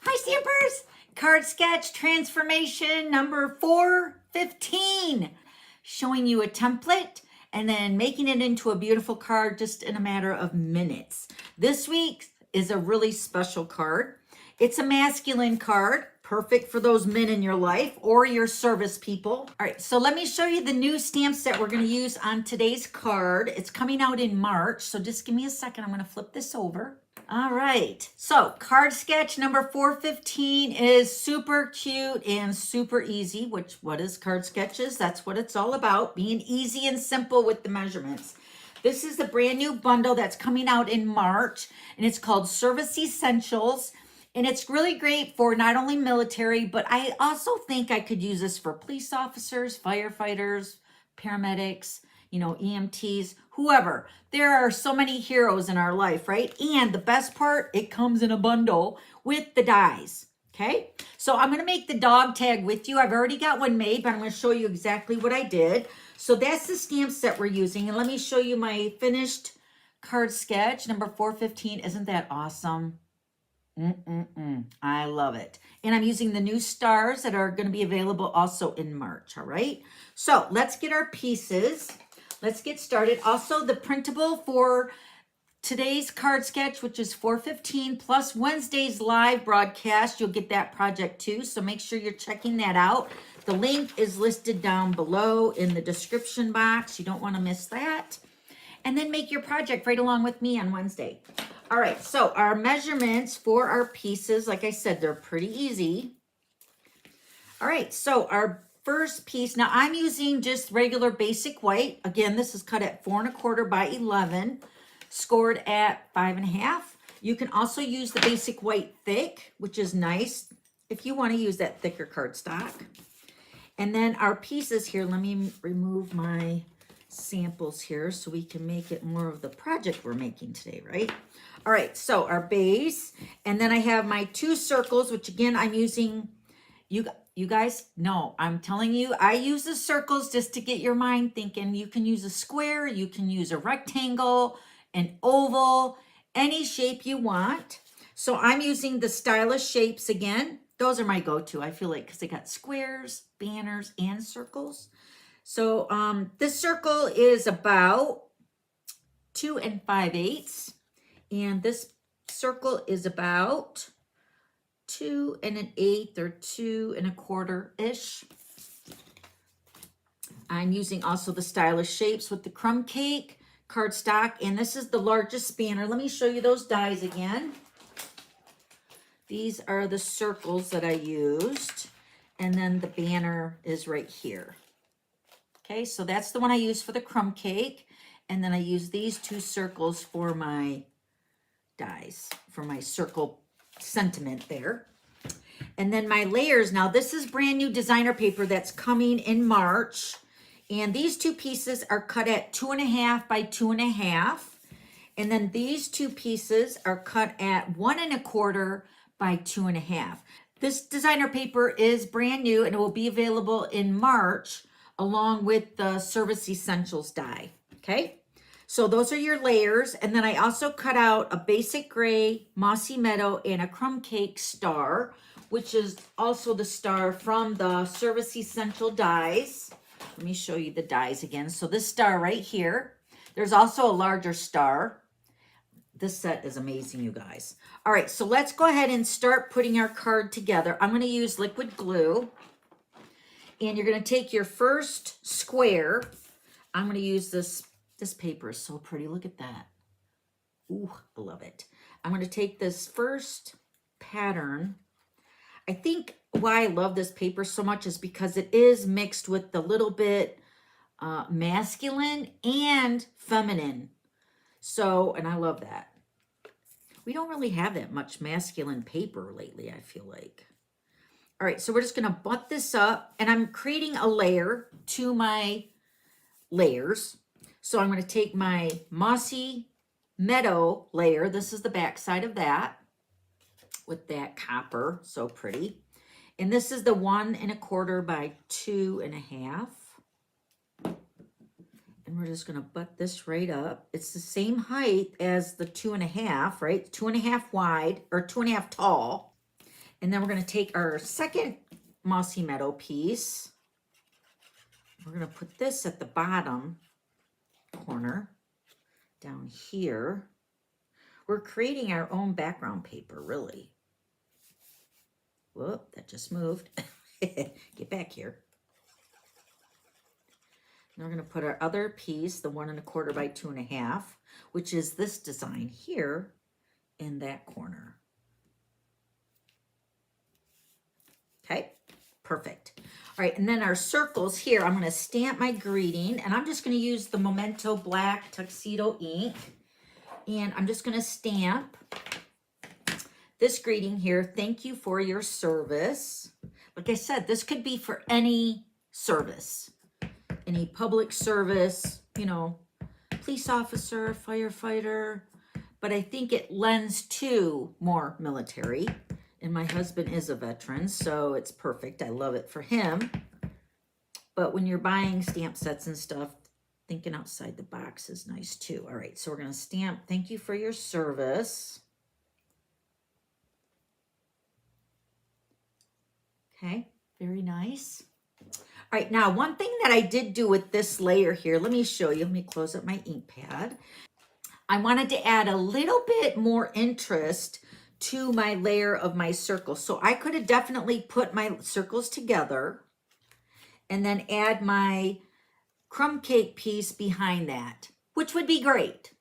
Hi Stampers! Card sketch transformation number 415. Showing you a template and then making it into a beautiful card just in a matter of minutes. This week is a really special card. It's a masculine card, perfect for those men in your life or your service people. All right, so let me show you the new stamps that we're going to use on today's card. It's coming out in March, so just give me a second. I'm going to flip this over. All right, so card sketch number 415 is super cute and super easy, which what is card sketches? That's what it's all about, being easy and simple with the measurements. This is the brand new bundle that's coming out in March, and it's called Service Essentials. And it's really great for not only military, but I also think I could use this for police officers, firefighters, paramedics, EMTs, whoever. There are so many heroes in our life, right? And the best part, it comes in a bundle with the dies, okay? So I'm gonna make the dog tag with you. I've already got one made, but I'm gonna show you exactly what I did. So that's the stamp set we're using. And let me show you my finished card sketch, number 415. Isn't that awesome? I love it. And I'm using the new stars that are going to be available also in March. All right. So let's get our pieces. Let's get started. Also, the printable for today's card sketch, which is 415 plus Wednesday's live broadcast, you'll get that project too. So make sure you're checking that out. The link is listed down below in the description box. You don't want to miss that. And then make your project right along with me on Wednesday. All right, so our measurements for our pieces, like I said, they're pretty easy. All right, so our first piece, now I'm using just regular basic white. Again, this is cut at 4 1/4 by 11, scored at 5 1/2. You can also use the basic white thick, which is nice if you want to use that thicker cardstock. And then our pieces here, let me remove my samples here so we can make it more of the project we're making today, right? All right, so our base, and then I have my 2 circles, which again, I'm using, you guys know, I'm telling you, I use the circles just to get your mind thinking. You can use a square, you can use a rectangle, an oval, any shape you want. So I'm using the stylish shapes again. Those are my go-to, I feel like, because they got squares, banners, and circles. So this circle is about 2 5/8. And this circle is about 2 1/8 or 2 1/4-ish. I'm using also the stylish shapes with the crumb cake cardstock. And this is the largest banner. Let me show you those dies again. These are the circles that I used. And then the banner is right here. Okay, so that's the one I use for the crumb cake. And then I use these 2 circles for my dies, for my circle sentiment there. And then my layers, now this is brand new designer paper that's coming in March. And these 2 pieces are cut at 2 1/2 by 2 1/2. And then these 2 pieces are cut at 1 1/4 by 2 1/2. This designer paper is brand new and it will be available in March along with the Service Essentials die, okay? So those are your layers. And then I also cut out a basic gray, mossy meadow, and a crumb cake star, which is also the star from the Service Essential dies. Let me show you the dies again. So this star right here, there's also a larger star. This set is amazing, you guys. All right, so let's go ahead and start putting our card together. I'm going to use liquid glue. And you're going to take your first square. I'm going to use this. This paper is so pretty. Look at that. Ooh, I love it. I'm going to take this first pattern. I think why I love this paper so much is because it is mixed with the little bit masculine and feminine. So, and I love that. We don't really have that much masculine paper lately, I feel like. All right, so we're just going to butt this up, and I'm creating a layer to my layers. So I'm going to take my mossy meadow layer. This is the back side of that with that copper. So pretty. And this is the 1 1/4 by 2 1/2. And we're just going to butt this right up. It's the same height as the 2 1/2, right? 2 1/2 wide or 2 1/2 tall. And then we're going to take our second Mossy Meadow piece. We're going to put this at the bottom corner down here. We're creating our own background paper, really. Whoop, that just moved. Get back here. Now we're going to put our other piece, the 1 1/4 by 2 1/2, which is this design here in that corner. Okay, perfect. All right, and then our circles here, I'm going to stamp my greeting, and I'm just going to use the Memento Black Tuxedo ink, and I'm just going to stamp this greeting here. Thank you for your service. Like I said, this could be for any service, any public service, you know, police officer, firefighter, but I think it lends to more military. And my husband is a veteran, so it's perfect. I love it for him. But when you're buying stamp sets and stuff, thinking outside the box is nice too. All right, so we're going to stamp, thank you for your service. Okay, very nice. All right, now one thing that I did do with this layer here, let me show you. Let me close up my ink pad. I wanted to add a little bit more interest to my layer of my circles. So I could have definitely put my circles together and then add my crumb cake piece behind that, which would be great.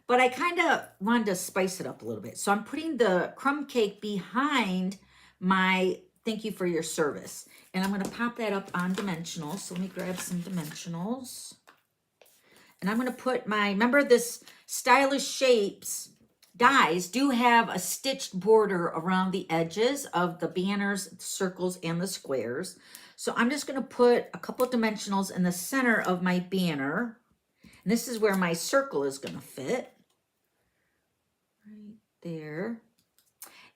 But I kind of wanted to spice it up a little bit. So I'm putting the crumb cake behind my thank you for your service. And I'm going to pop that up on dimensionals. So let me grab some dimensionals. And I'm going to put my, remember this Stylish Shapes dies do have a stitched border around the edges of the banners, circles, and the squares. So I'm just going to put a couple of dimensionals in the center of my banner. And this is where my circle is going to fit. Right there.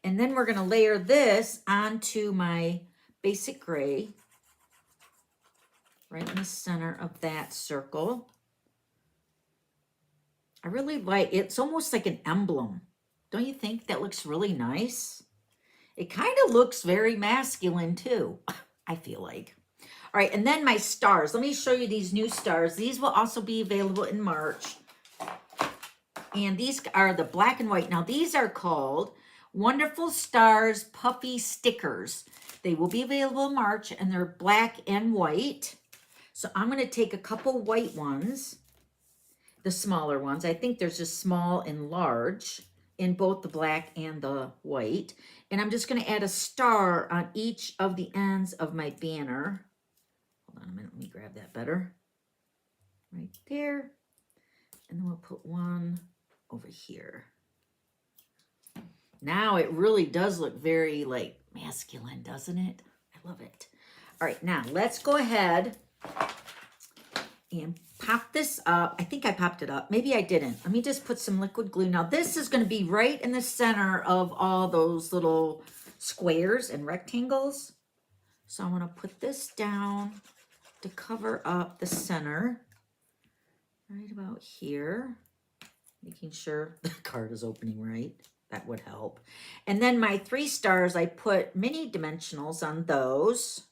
And then we're going to layer this onto my basic gray. Right in the center of that circle. I really like it. It's almost like an emblem. Don't you think that looks really nice? It kind of looks very masculine too, I feel like. All right, and then my stars. Let me show you these new stars. These will also be available in March. And these are the black and white. Now, these are called Wonderful Stars Puffy Stickers. They will be available in March, and they're black and white. So I'm going to take a couple white ones. The smaller ones. I think there's just small and large in both the black and the white. And I'm just going to add a star on each of the ends of my banner. Hold on a minute. Let me grab that better. Right there. And then we'll put one over here. Now it really does look very like masculine, doesn't it? I love it. All right, now let's go ahead and pop this up. I think I popped it up. Maybe I didn't. Let me just put some liquid glue. Now this is going to be right in the center of all those little squares and rectangles. So I want to put this down to cover up the center. Right about here. Making sure the card is opening right. That would help. And then my 3 stars, I put mini dimensionals on those.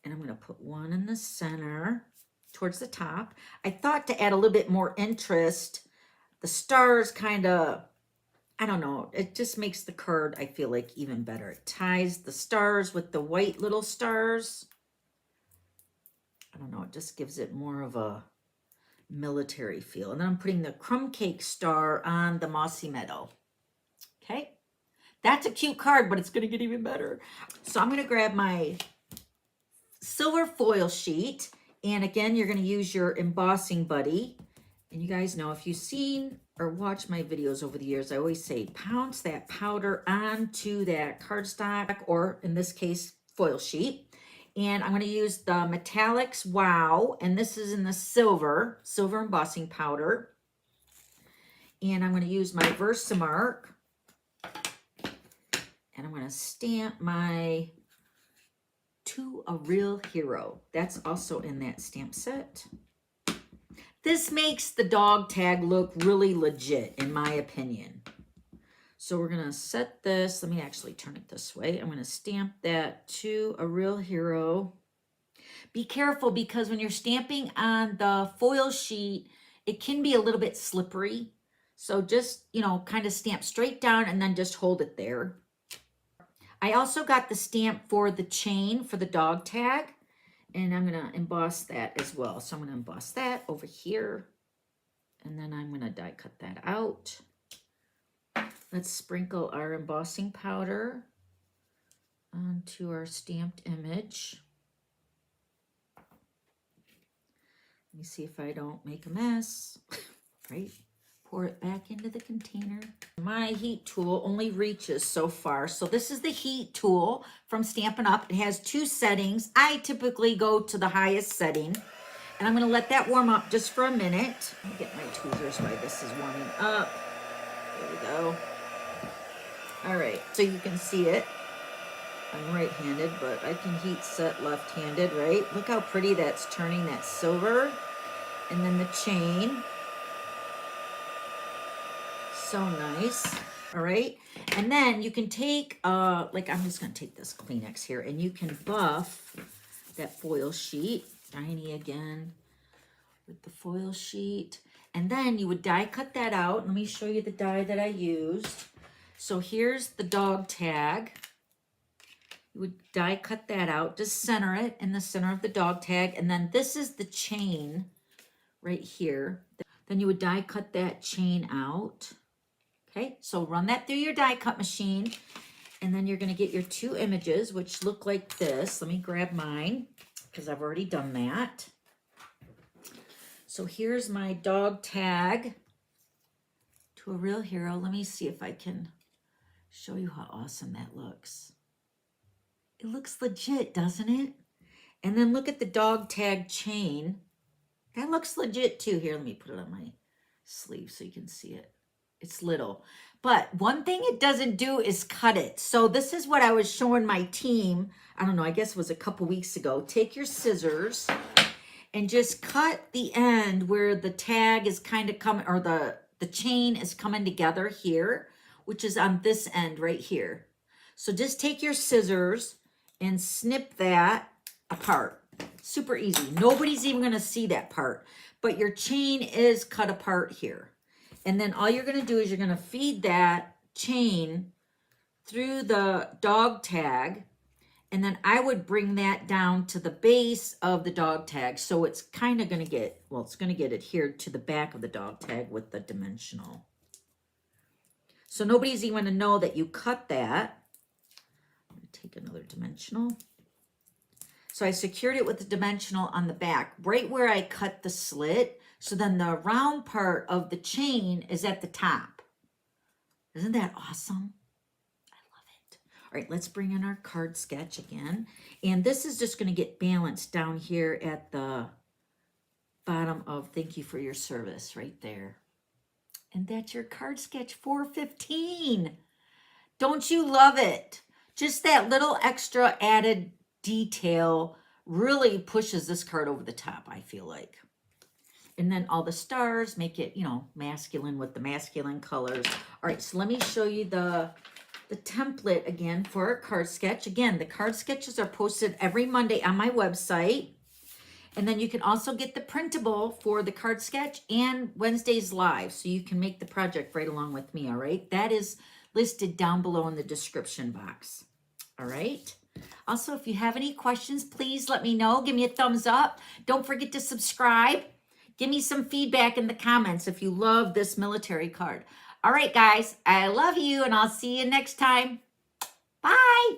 And I'm going to put one in the center towards the top. I thought to add a little bit more interest. The stars kind of, I don't know, it just makes the card, I feel like, even better. It ties the stars with the white little stars. I don't know, it just gives it more of a military feel. And then I'm putting the crumb cake star on the Mossy Meadow. Okay, that's a cute card, but it's going to get even better. So I'm going to grab my silver foil sheet. And again, you're going to use your embossing buddy. And you guys know, if you've seen or watched my videos over the years, I always say pounce that powder onto that cardstock, or in this case, foil sheet. And I'm going to use the Metallics Wow. And this is in the silver embossing powder. And I'm going to use my Versamark. And I'm going to stamp my To a Real Hero. That's also in that stamp set. This makes the dog tag look really legit, in my opinion. So we're going to set this. Let me actually turn it this way. I'm going to stamp that to a Real Hero. Be careful because when you're stamping on the foil sheet, it can be a little bit slippery. So just, you know, kind of stamp straight down and then just hold it there. I also got the stamp for the chain for the dog tag, and I'm going to emboss that as well. So I'm going to emboss that over here, and then I'm going to die cut that out. Let's sprinkle our embossing powder onto our stamped image. Let me see if I don't make a mess, right? Pour it back into the container. My heat tool only reaches so far. So this is the heat tool from Stampin' Up. It has 2 settings. I typically go to the highest setting. And I'm going to let that warm up just for a minute. Let me get my tweezers while this is warming up. There we go. All right, so you can see it. I'm right-handed, but I can heat set left-handed, right? Look how pretty that's turning, that silver. And then the chain. So nice. All right. And then you can take, like I'm just going to take this Kleenex here, and you can buff that foil sheet. Tiny again with the foil sheet. And then you would die cut that out. Let me show you the die that I used. So here's the dog tag. You would die cut that out, just center it in the center of the dog tag. And then this is the chain right here. Then you would die cut that chain out. Okay, so run that through your die cut machine. And then you're going to get your 2 images, which look like this. Let me grab mine because I've already done that. So here's my dog tag to a Real Hero. Let me see if I can show you how awesome that looks. It looks legit, doesn't it? And then look at the dog tag chain. That looks legit too. Here, let me put it on my sleeve so you can see it. It's little. But one thing it doesn't do is cut it. So this is what I was showing my team. I don't know, I guess it was a couple weeks ago. Take your scissors and just cut the end where the tag is kind of coming, or the chain is coming together here, which is on this end right here. So just take your scissors and snip that apart. Super easy. Nobody's even going to see that part, but your chain is cut apart here. And then all you're going to do is you're going to feed that chain through the dog tag. And then I would bring that down to the base of the dog tag. So it's kind of going to get, well, it's going to get adhered to the back of the dog tag with the dimensional. So nobody's even going to know that you cut that. I'm going to take another dimensional. So I secured it with the dimensional on the back, right where I cut the slit. So then the round part of the chain is at the top. Isn't that awesome? I love it. All right, let's bring in our card sketch again. And this is just going to get balanced down here at the bottom of thank you for your service right there. And that's your card sketch 415. Don't you love it? Just that little extra added detail really pushes this card over the top, I feel like. And then all the stars make it, you know, masculine with the masculine colors. All right, so let me show you the template again for our card sketch. Again, the card sketches are posted every Monday on my website. And then you can also get the printable for the card sketch and Wednesday's live. So you can make the project right along with me, all right? That is listed down below in the description box, all right? Also, if you have any questions, please let me know. Give me a thumbs up. Don't forget to subscribe. Give me some feedback in the comments if you love this military card. All right, guys, I love you, and I'll see you next time. Bye.